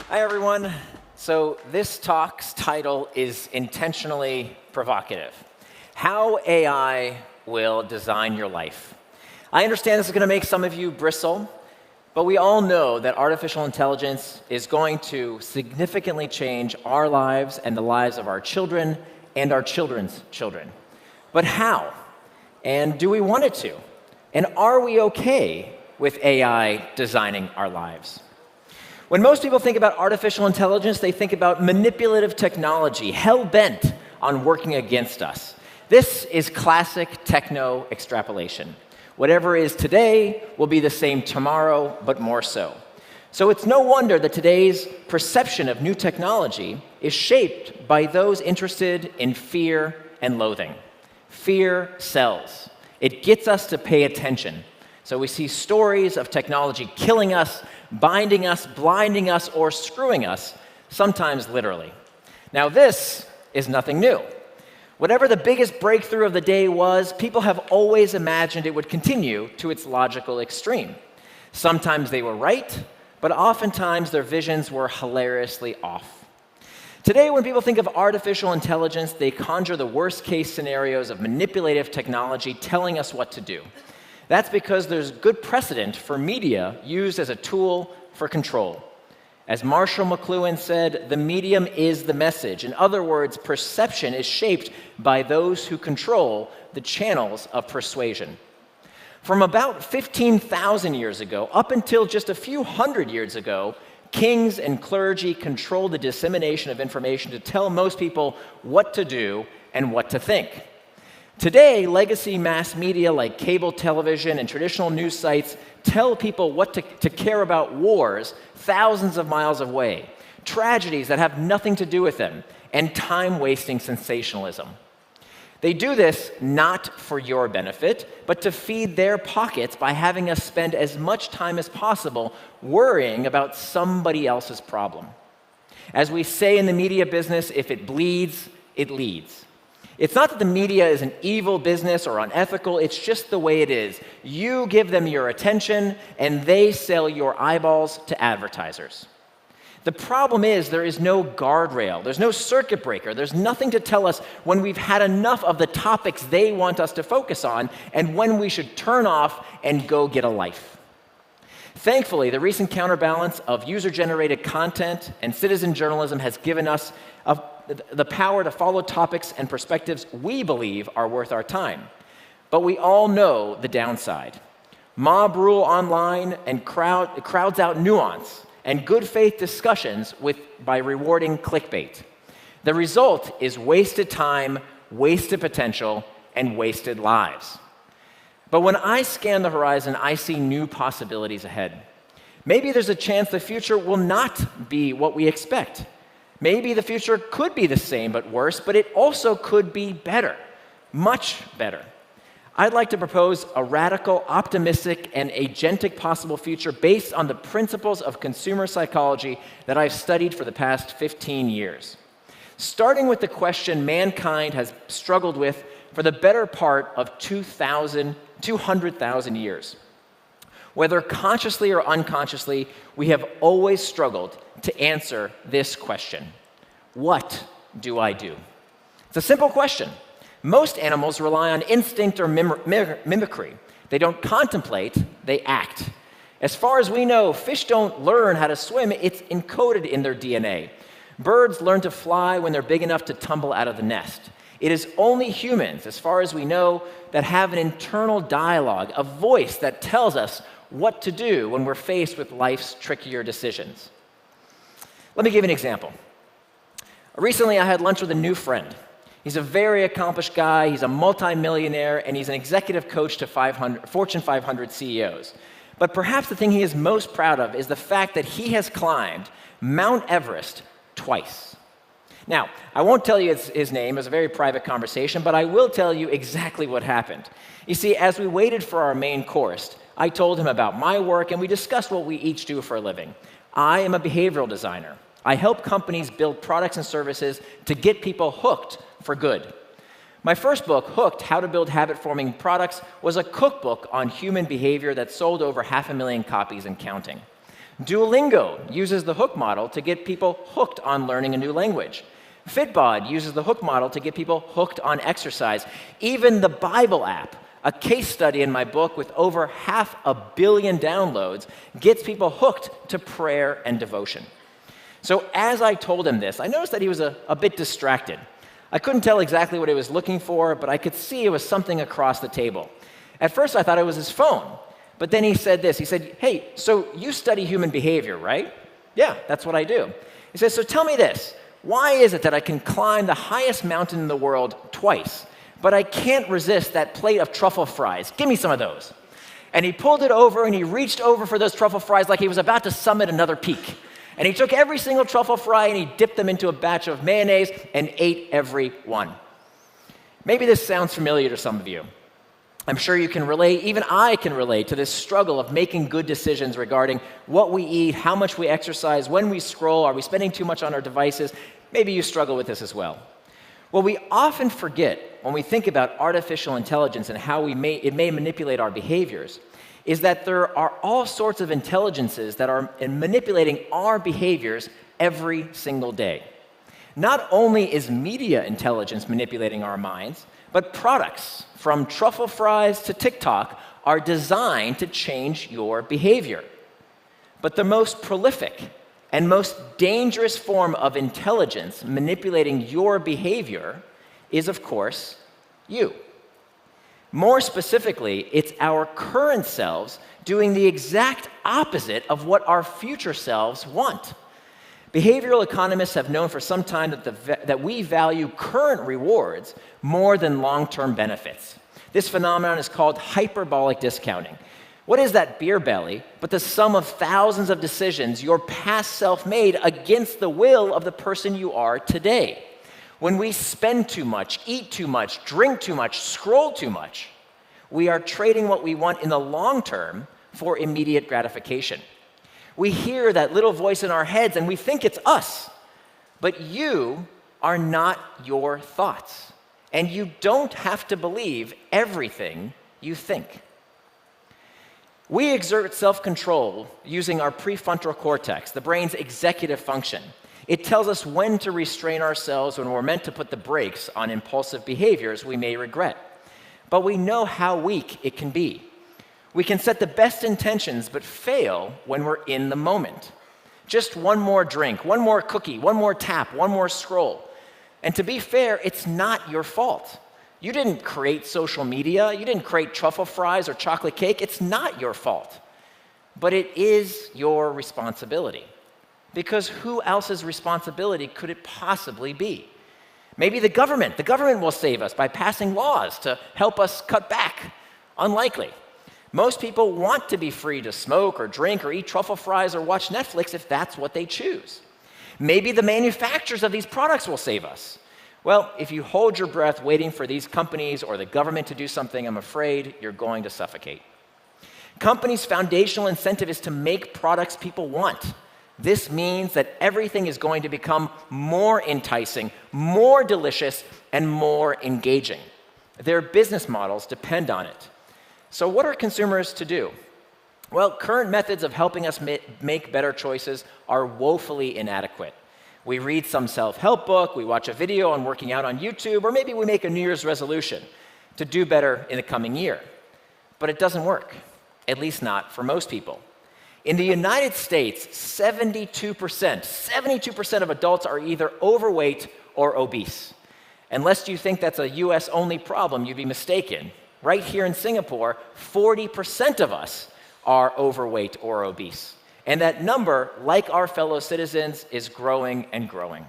Hi, everyone. So this talk's title is intentionally provocative. How AI will design your life. I understand this is going to make some of you bristle, but we all know that artificial intelligence is going to significantly change our lives and the lives of our children and our children's children. But how? And do we want it to? And are we okay with AI designing our lives? When most people think about artificial intelligence, they think about manipulative technology, hell-bent on working against us. This is classic techno extrapolation. Whatever is today will be the same tomorrow, but more so. So it's no wonder that today's perception of new technology is shaped by those interested in fear and loathing. Fear sells. It gets us to pay attention. So we see stories of technology killing us, binding us, blinding us, or screwing us, sometimes literally. Now this is nothing new. Whatever the biggest breakthrough of the day was, people have always imagined it would continue to its logical extreme. Sometimes they were right, but oftentimes their visions were hilariously off. Today, when people think of artificial intelligence, they conjure the worst-case scenarios of manipulative technology telling us what to do. That's because there's good precedent for media used as a tool for control. As Marshall McLuhan said, the medium is the message. In other words, perception is shaped by those who control the channels of persuasion. From about 15,000 years ago, up until just a few hundred years ago, kings and clergy controlled the dissemination of information to tell most people what to do and what to think. Today, legacy mass media like cable television and traditional news sites tell people what to care about wars thousands of miles away, tragedies that have nothing to do with them, and time-wasting sensationalism. They do this not for your benefit, but to feed their pockets by having us spend as much time as possible worrying about somebody else's problem. As we say in the media business, if it bleeds, it leads. It's not that the media is an evil business or unethical, it's just the way it is. You give them your attention, and they sell your eyeballs to advertisers. The problem is there is no guardrail, there's no circuit breaker, there's nothing to tell us when we've had enough of the topics they want us to focus on and when we should turn off and go get a life. Thankfully, the recent counterbalance of user-generated content and citizen journalism has given us the power to follow topics and perspectives we believe are worth our time. But we all know the downside. Mob rule online and crowds out nuance and good faith discussions by rewarding clickbait. The result is wasted time, wasted potential, and wasted lives. But when I scan the horizon, I see new possibilities ahead. Maybe there's a chance the future will not be what we expect. Maybe the future could be the same but worse, but it also could be better, much better. I'd like to propose a radical, optimistic, and agentic possible future based on the principles of consumer psychology that I've studied for the past 15 years. Starting with the question mankind has struggled with for the better part of 200,000 years. Whether consciously or unconsciously, we have always struggled to answer this question. What do I do? It's a simple question. Most animals rely on instinct or mimicry. They don't contemplate, they act. As far as we know, fish don't learn how to swim, it's encoded in their DNA. Birds learn to fly when they're big enough to tumble out of the nest. It is only humans, as far as we know, that have an internal dialogue, a voice that tells us what to do when we're faced with life's trickier decisions. Let me give you an example. Recently, I had lunch with a new friend. He's a very accomplished guy, he's a multimillionaire, and he's an executive coach to Fortune 500 CEOs. But perhaps the thing he is most proud of is the fact that he has climbed Mount Everest twice. Now, I won't tell you his name, it's a very private conversation, but I will tell you exactly what happened. You see, as we waited for our main course, I told him about my work, and we discussed what we each do for a living. I am a behavioral designer. I help companies build products and services to get people hooked for good. My first book, Hooked: How to Build Habit-Forming Products, was a cookbook on human behavior that sold over 500,000 copies and counting. Duolingo uses the hook model to get people hooked on learning a new language. Fitbod uses the hook model to get people hooked on exercise. Even the Bible app, a case study in my book with over 500 million downloads, gets people hooked to prayer and devotion. So as I told him this, I noticed that he was a bit distracted. I couldn't tell exactly what he was looking for, but I could see it was something across the table. At first I thought it was his phone, but then he said this. He said, "Hey, so you study human behavior, right?" "Yeah, that's what I do." He says, "So tell me this. Why is it that I can climb the highest mountain in the world twice, but I can't resist that plate of truffle fries? Give me some of those." And he pulled it over and he reached over for those truffle fries like he was about to summit another peak. And he took every single truffle fry and he dipped them into a batch of mayonnaise and ate every one. Maybe this sounds familiar to some of you. I'm sure you can relate, even I can relate to this struggle of making good decisions regarding what we eat, how much we exercise, when we scroll, are we spending too much on our devices? Maybe you struggle with this as well. What we often forget when we think about artificial intelligence and how it may manipulate our behaviors is that there are all sorts of intelligences that are manipulating our behaviors every single day. Not only is media intelligence manipulating our minds, but products, from truffle fries to TikTok, are designed to change your behavior. But the most prolific and most dangerous form of intelligence manipulating your behavior is, of course, you. More specifically, it's our current selves doing the exact opposite of what our future selves want. Behavioral economists have known for some time that we value current rewards more than long-term benefits. This phenomenon is called hyperbolic discounting. What is that beer belly but the sum of thousands of decisions your past self made against the will of the person you are today? When we spend too much, eat too much, drink too much, scroll too much, we are trading what we want in the long term for immediate gratification. We hear that little voice in our heads and we think it's us. But you are not your thoughts. And you don't have to believe everything you think. We exert self-control using our prefrontal cortex, the brain's executive function. It tells us when to restrain ourselves when we're meant to put the brakes on impulsive behaviors we may regret. But we know how weak it can be. We can set the best intentions but fail when we're in the moment. Just one more drink, one more cookie, one more tap, one more scroll. And to be fair, it's not your fault. You didn't create social media. You didn't create truffle fries or chocolate cake. It's not your fault. But it is your responsibility. Because who else's responsibility could it possibly be? Maybe the government. The government will save us by passing laws to help us cut back. Unlikely. Most people want to be free to smoke or drink or eat truffle fries or watch Netflix if that's what they choose. Maybe the manufacturers of these products will save us. Well, if you hold your breath waiting for these companies or the government to do something, I'm afraid you're going to suffocate. Companies' foundational incentive is to make products people want. This means that everything is going to become more enticing, more delicious, and more engaging. Their business models depend on it. So what are consumers to do? Well, current methods of helping us make better choices are woefully inadequate. We read some self-help book, we watch a video on working out on YouTube, or maybe we make a New Year's resolution to do better in the coming year. But it doesn't work, at least not for most people. In the United States, 72% of adults are either overweight or obese. Unless you think that's a US-only problem, you'd be mistaken. Right here in Singapore, 40% of us are overweight or obese. And that number, like our fellow citizens, is growing and growing.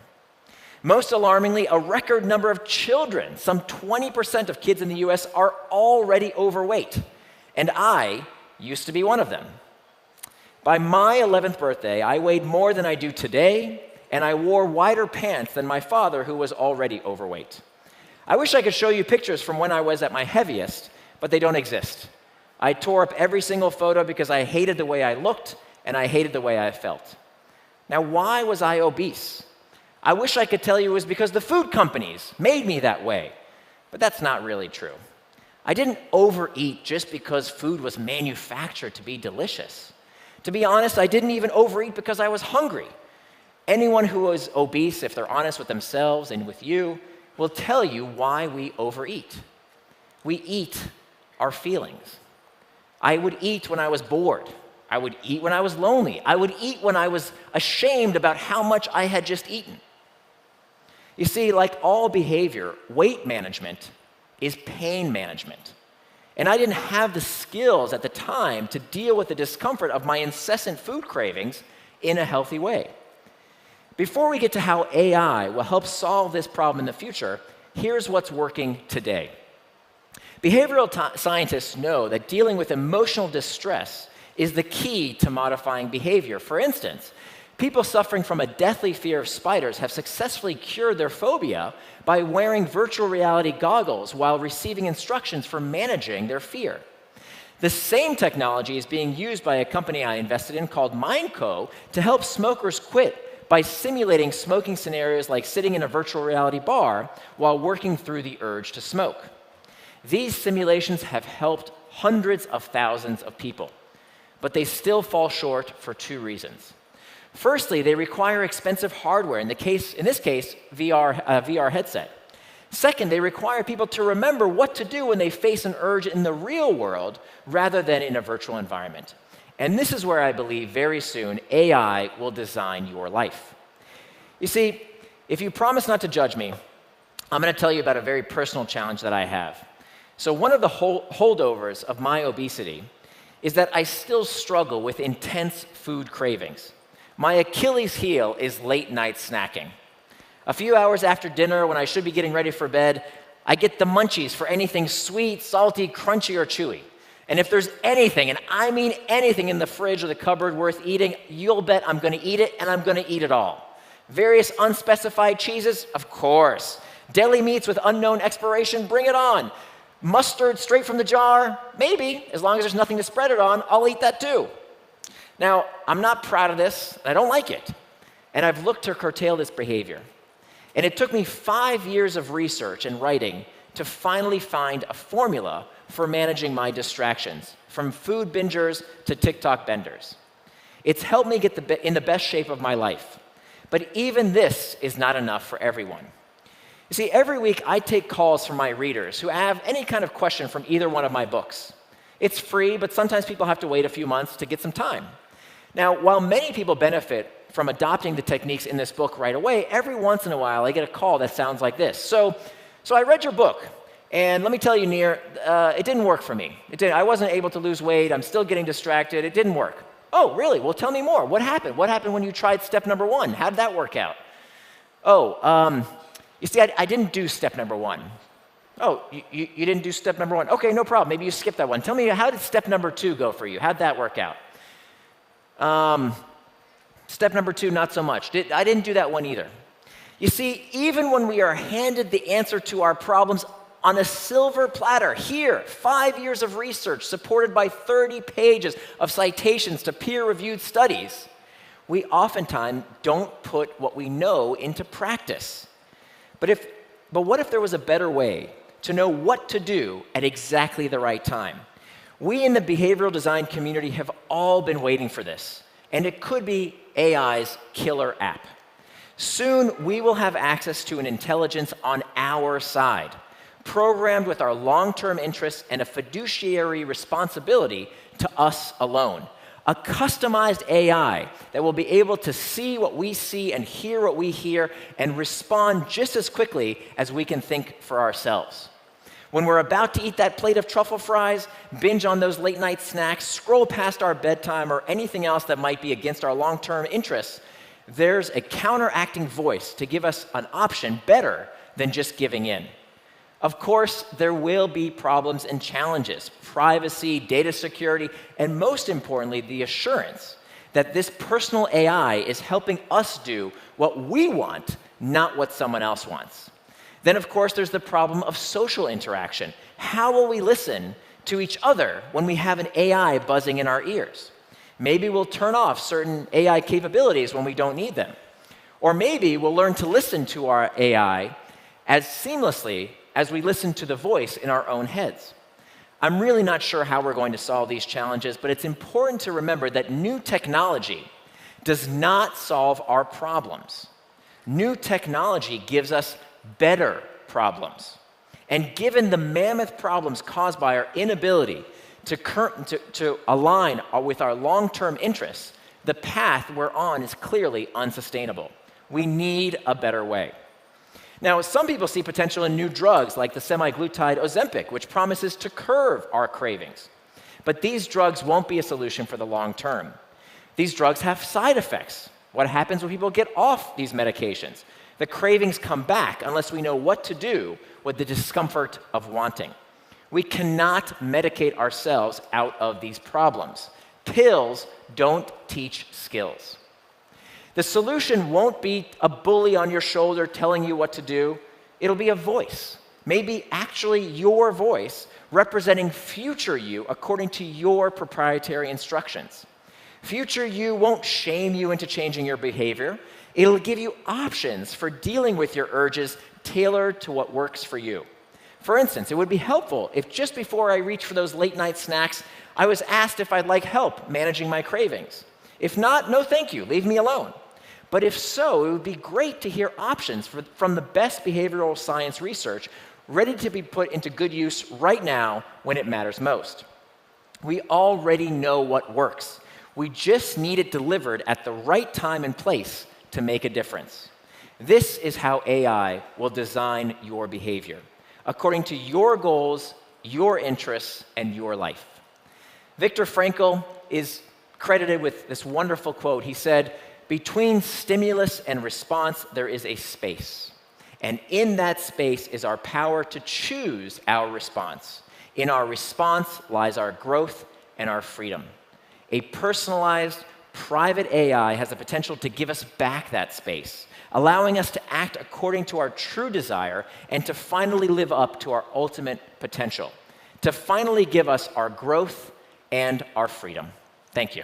Most alarmingly, a record number of children, some 20% of kids in the US, are already overweight. And I used to be one of them. By my 11th birthday, I weighed more than I do today, and I wore wider pants than my father, who was already overweight. I wish I could show you pictures from when I was at my heaviest, but they don't exist. I tore up every single photo because I hated the way I looked, and I hated the way I felt. Now, why was I obese? I wish I could tell you it was because the food companies made me that way, but that's not really true. I didn't overeat just because food was manufactured to be delicious. To be honest, I didn't even overeat because I was hungry. Anyone who is obese, if they're honest with themselves and with you, will tell you why we overeat. We eat our feelings. I would eat when I was bored. I would eat when I was lonely. I would eat when I was ashamed about how much I had just eaten. You see, like all behavior, weight management is pain management. And I didn't have the skills at the time to deal with the discomfort of my incessant food cravings in a healthy way. Before we get to how AI will help solve this problem in the future, here's what's working today. Behavioral scientists know that dealing with emotional distress is the key to modifying behavior. For instance, people suffering from a deathly fear of spiders have successfully cured their phobia by wearing virtual reality goggles while receiving instructions for managing their fear. The same technology is being used by a company I invested in called MindCo to help smokers quit by simulating smoking scenarios like sitting in a virtual reality bar while working through the urge to smoke. These simulations have helped hundreds of thousands of people, but they still fall short for two reasons. Firstly, they require expensive hardware, in this case, VR headset. Second, they require people to remember what to do when they face an urge in the real world rather than in a virtual environment. And this is where I believe very soon AI will design your life. You see, if you promise not to judge me, I'm going to tell you about a very personal challenge that I have. So one of the holdovers of my obesity is that I still struggle with intense food cravings. My Achilles heel is late night snacking. A few hours after dinner, when I should be getting ready for bed, I get the munchies for anything sweet, salty, crunchy, or chewy. And if there's anything, and I mean anything in the fridge or the cupboard worth eating, you'll bet I'm going to eat it, and I'm going to eat it all. Various unspecified cheeses, of course. Deli meats with unknown expiration, bring it on. Mustard straight from the jar, maybe, as long as there's nothing to spread it on, I'll eat that too. Now, I'm not proud of this, I don't like it, and I've looked to curtail this behavior. And it took me 5 years of research and writing to finally find a formula for managing my distractions, from food bingers to TikTok benders. It's helped me get in the best shape of my life. But even this is not enough for everyone. You see, every week I take calls from my readers who have any kind of question from either one of my books. It's free, but sometimes people have to wait a few months to get some time. Now, while many people benefit from adopting the techniques in this book right away, every once in a while I get a call that sounds like this. So I read your book, and let me tell you, Nir, it didn't work for me. I wasn't able to lose weight. I'm still getting distracted. It didn't work. Oh, really? Well, tell me more. What happened? What happened when you tried step number 1? How did that work out? You see, I didn't do step number 1. Oh, you didn't do step number 1. Okay, no problem. Maybe you skipped that one. Tell me, how did step number 2 go for you? How did that work out? Step number 2, not so much. I didn't do that one either. You see, even when we are handed the answer to our problems on a silver platter, here, 5 years of research supported by 30 pages of citations to peer-reviewed studies, we oftentimes don't put what we know into practice. But what if there was a better way to know what to do at exactly the right time? We in the behavioral design community have all been waiting for this, and it could be AI's killer app. Soon, we will have access to an intelligence on our side, programmed with our long-term interests and a fiduciary responsibility to us alone. A customized AI that will be able to see what we see and hear what we hear and respond just as quickly as we can think for ourselves. When we're about to eat that plate of truffle fries, binge on those late night snacks, scroll past our bedtime, or anything else that might be against our long-term interests, there's a counteracting voice to give us an option better than just giving in. Of course, there will be problems and challenges, privacy, data security, and most importantly, the assurance that this personal AI is helping us do what we want, not what someone else wants. Then, of course, there's the problem of social interaction. How will we listen to each other when we have an AI buzzing in our ears? Maybe we'll turn off certain AI capabilities when we don't need them. Or maybe we'll learn to listen to our AI as seamlessly as we listen to the voice in our own heads. I'm really not sure how we're going to solve these challenges, but it's important to remember that new technology does not solve our problems. New technology gives us better problems. And given the mammoth problems caused by our inability to align with our long-term interests, the path we're on is clearly unsustainable. We need a better way. Now, some people see potential in new drugs like the semaglutide Ozempic, which promises to curb our cravings. But these drugs won't be a solution for the long term. These drugs have side effects. What happens when people get off these medications? The cravings come back unless we know what to do with the discomfort of wanting. We cannot medicate ourselves out of these problems. Pills don't teach skills. The solution won't be a bully on your shoulder telling you what to do. It'll be a voice, maybe actually your voice, representing future you according to your proprietary instructions. Future you won't shame you into changing your behavior. It'll give you options for dealing with your urges tailored to what works for you. For instance, it would be helpful if just before I reach for those late-night snacks, I was asked if I'd like help managing my cravings. If not, no thank you, leave me alone. But if so, it would be great to hear options from the best behavioral science research ready to be put into good use right now when it matters most. We already know what works. We just need it delivered at the right time and place to make a difference. This is how AI will design your behavior, according to your goals, your interests, and your life. Viktor Frankl is credited with this wonderful quote. He said, "Between stimulus and response, there is a space. And in that space is our power to choose our response. In our response lies our growth and our freedom." A personalized, private AI has the potential to give us back that space, allowing us to act according to our true desire and to finally live up to our ultimate potential, to finally give us our growth and our freedom. Thank you.